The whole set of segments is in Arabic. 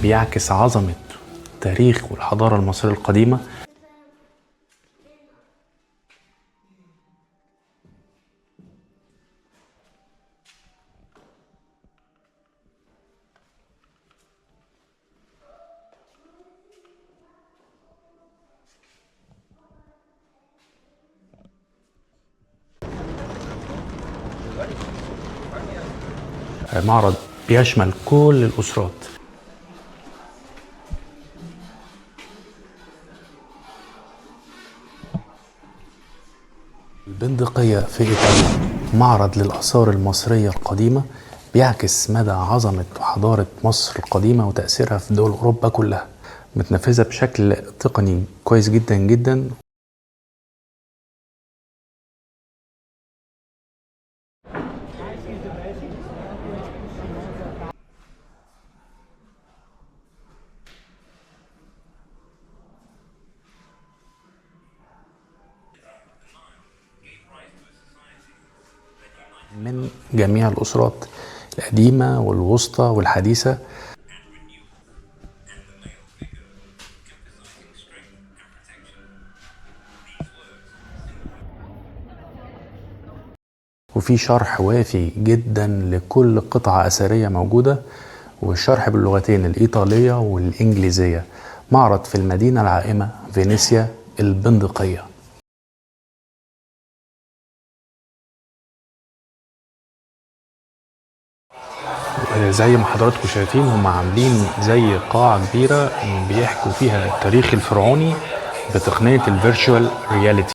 بيعكس عظمة التاريخ والحضارة المصرية القديمة. معرض بيشمل كل الأسرات. البندقية في إيطاليا معرض للآثار المصرية القديمة بيعكس مدى عظمة وحضارة مصر القديمة وتأثيرها في دول أوروبا كلها، متنفذة بشكل تقني كويس جدا جدا. من جميع الأسرات القديمة والوسطى والحديثة. وفي شرح وافي جدا لكل قطعة أثرية موجودة، والشرح باللغتين الإيطالية والإنجليزية. معرض في المدينة العائمة فينيسيا البندقية. زي ما حضراتكم شايفين هم عاملين زي قاعة كبيرة بيحكوا فيها التاريخ الفرعوني بتقنية الفيرتشوال رياليتي.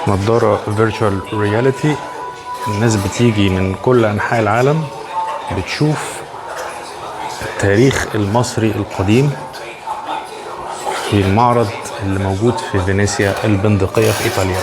نظارة فيرتشوال رياليتي، الناس بتيجي من كل أنحاء العالم بتشوف التاريخ المصري القديم في المعرض اللي موجود في فينيسيا البندقية في إيطاليا.